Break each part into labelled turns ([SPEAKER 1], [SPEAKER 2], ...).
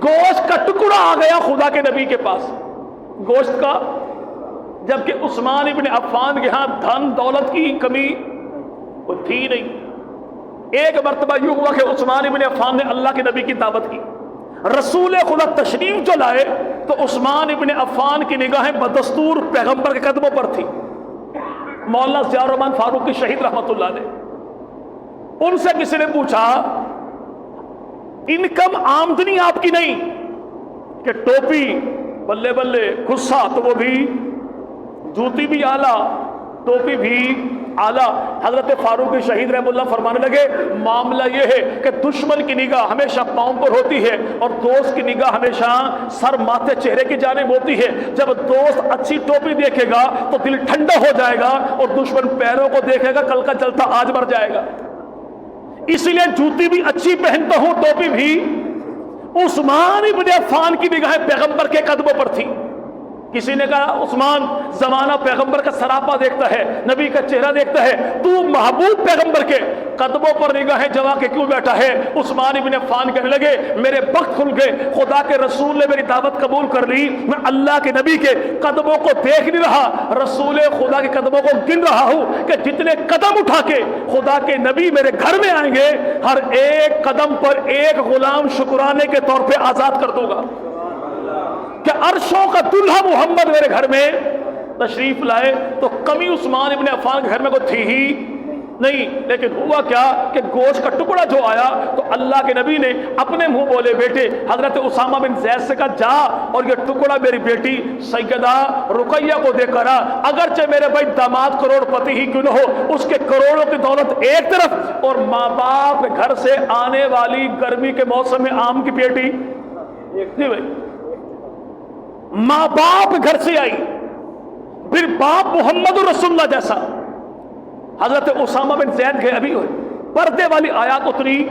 [SPEAKER 1] گوشت کا ٹکڑا آ گیا خدا کے نبی کے پاس، گوشت کا، جبکہ عثمان ابن عفان کے ہاں دھن دولت کی کمی وہ تھی نہیں۔ ایک مرتبہ یوں ہوا کہ عثمان ابن عفان نے اللہ کے نبی کی دعوت کی، رسول خدا تشریف جو لائے تو عثمان ابن عفان کی نگاہیں بدستور پیغمبر کے قدموں پر تھی۔ مولانا ضیاء الرحمن فاروقی شہید رحمت اللہ علیہ، ان سے کسی نے پوچھا انکم آمدنی آپ کی نہیں کہ ٹوپی بلے بلے، غصہ تو وہ بھی، جوتی بھی اعلیٰ، ٹوپی بھی اعلیٰ۔ حضرت فاروق شہید رحمۃ اللہ فرمانے لگے معاملہ یہ ہے کہ دشمن کی نگاہ ہمیشہ پاؤں پر ہوتی ہے اور دوست کی نگاہ ہمیشہ سر ماتھے چہرے کی جانب ہوتی ہے۔ جب دوست اچھی ٹوپی دیکھے گا تو دل ٹھنڈا ہو جائے گا اور دشمن پیروں کو دیکھے گا کل کا جلتا آج مر جائے گا۔ اسی لیے جوتی بھی اچھی پہنتا ہوں، ٹوپی بھی۔ عثمان ابن عفان کی نگاہیں پیغمبر کے قدموں پر تھی۔ کسی نے کہا عثمان زمانہ پیغمبر کا سراپا دیکھتا ہے، نبی کا چہرہ دیکھتا ہے، تو محبوب پیغمبر کے قدموں پر نگاہیں جما کے کیوں بیٹھا ہے؟ عثمان ابن عفان کہنے لگے میرے بخت کھل گئے، خدا کے رسول نے میری دعوت قبول کر لی، میں اللہ کے نبی کے قدموں کو دیکھ نہیں رہا، رسول خدا کے قدموں کو گن رہا ہوں کہ جتنے قدم اٹھا کے خدا کے نبی میرے گھر میں آئیں گے ہر ایک قدم پر ایک غلام شکرانے کے طور پہ آزاد کر دوں گا کہ عرشوں کا دلہا محمد میرے گھر میں تشریف لائے۔ تو کمی عثمان ابن عفان کے گھر میں کوئی تھی ہی نہیں، لیکن ہوا کیا کہ گوشت کا ٹکڑا جو آیا تو اللہ کے نبی نے اپنے منہ بولے بیٹے حضرت اسامہ بن زید سے کہا جا اور یہ ٹکڑا میری بیٹی سیدہ رقیہ کو دے کر آ، اگرچہ میرے بھائی داماد کروڑ پتی ہی کیوں نہ ہو، اس کے کروڑوں کی دولت ایک طرف اور ماں باپ گھر سے آنے والی گرمی کے موسم میں آم کی پیٹی ایک تھی۔ بھائی ماں باپ گھر سے آئی، پھر باپ محمد رسول اللہ جیسا، حضرت اسامہ بن زید گئے، ابھی ہوئے پردے والی آیات اتری،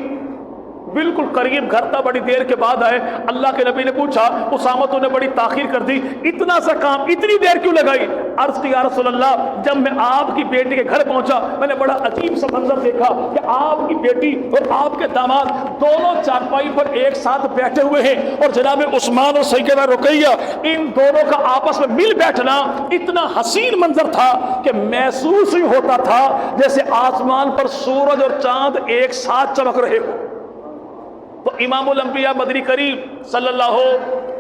[SPEAKER 1] بالکل قریب گھر تھا، بڑی دیر کے بعد آئے۔ اللہ کے نبی نے پوچھا اسامہ تو نے بڑی تاخیر کر دی، اتنا سا کام اتنی دیر کیوں لگائی؟ عرض کی یا رسول اللہ جب میں آپ کی بیٹی کے گھر پہنچا میں نے بڑا عجیب سا منظر دیکھا کہ آپ کی بیٹی اور آپ کے داماد دونوں چارپائی پر ایک ساتھ بیٹھے ہوئے ہیں اور جناب عثمان اور سیدہ رقیہ ان دونوں کا آپس میں مل بیٹھنا اتنا حسین منظر تھا کہ محسوس ہی ہوتا تھا جیسے آسمان پر سورج اور چاند ایک ساتھ چمک رہے ہو۔ تو امام الانبیاء مدنی کریم صلی اللہ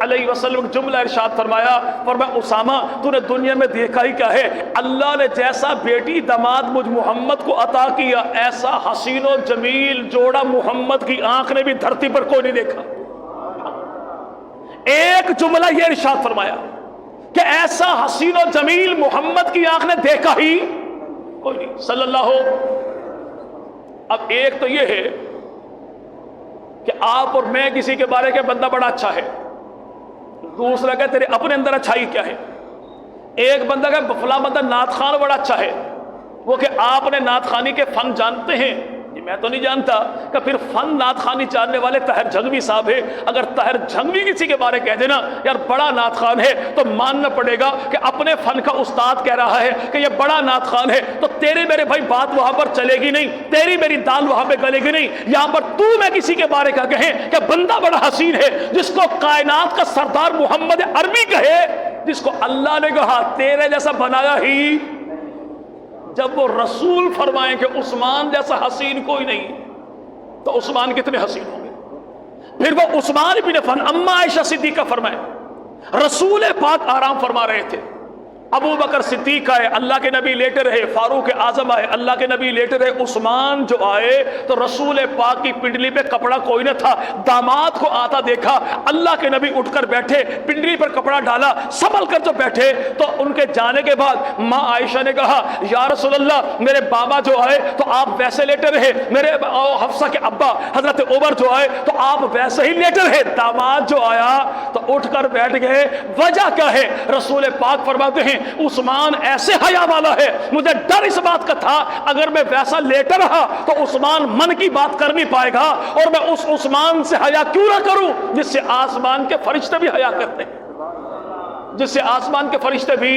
[SPEAKER 1] علیہ وسلم جملہ ارشاد فرمایا، فرمایا اسامہ تو نے دنیا میں دیکھا ہی کیا ہے، اللہ نے جیسا بیٹی داماد مجھ محمد کو عطا کیا ایسا حسین و جمیل جوڑا محمد کی آنکھ نے بھی دھرتی پر کوئی نہیں دیکھا۔ ایک جملہ یہ ارشاد فرمایا کہ ایسا حسین و جمیل محمد کی آنکھ نے دیکھا ہی کوئی نہیں صلی اللہ۔ اب ایک تو یہ ہے کہ آپ اور میں کسی کے بارے کے بندہ بڑا اچھا ہے، دوسرا کہ تیرے اپنے اندر اچھائی کیا ہے۔ ایک بندہ کہ فلاں بندہ نعت خان بڑا اچھا ہے، وہ کہ آپ نے نعت خانی کے فن جانتے ہیں؟ جی میں تو نہیں جانتا۔ کہ پھر فن نعت خانی جاننے والے طاہر جھنگوی صاحب ہے، اگر طاہر جھنگوی کسی کے بارے کہہ دینا یار بڑا نعت خان ہے تو ماننا پڑے گا کہ اپنے فن کا استاد کہہ رہا ہے کہ یہ بڑا نعت خان ہے، تو تیرے میرے بھائی بات وہاں پر چلے گی نہیں، تیری میری دال وہاں پہ گلے گی نہیں۔ یہاں پر تو میں کسی کے بارے کا کہیں کہ بندہ بڑا حسین ہے جس کو کائنات کا سردار محمد عربی کہے، جس کو اللہ نے کہا تیرے جیسا بنایا ہی، جب وہ رسول فرمائیں کہ عثمان جیسا حسین کوئی نہیں تو عثمان کتنے حسین ہوں گے؟ پھر وہ عثمان بن عفان اما عائشہ صدیقہ فرمائے رسول پاک آرام فرما رہے تھے، ابو بکر صدیق آئے اللہ کے نبی لیٹے رہے، فاروق اعظم آئے اللہ کے نبی لیٹے رہے، عثمان جو آئے تو رسول پاک کی پنڈلی پہ کپڑا کوئی نہ تھا، داماد کو آتا دیکھا اللہ کے نبی اٹھ کر بیٹھے، پنڈلی پر کپڑا ڈالا، سنبھل کر جو بیٹھے تو ان کے جانے کے بعد ماں عائشہ نے کہا یا رسول اللہ میرے بابا جو آئے تو آپ ویسے لیٹے رہے، میرے حفصہ کے ابا حضرت عمر جو آئے تو آپ ویسے ہی لیٹے رہے، داماد جو آیا تو اٹھ کر بیٹھ گئے۔ وجہ کیا ہے؟ رسول پاک فرماتے ہیں عثمان ایسے حیا والا ہے، مجھے ڈر اس بات کا تھا اگر میں ویسا لیٹا رہا تو عثمان من کی بات کر نہیں پائے گا، اور میں اس عثمان سے حیا کیوں نہ کروں جس سے آسمان کے فرشتے بھی حیا کرتے ہیں، جس سے آسمان کے فرشتے بھی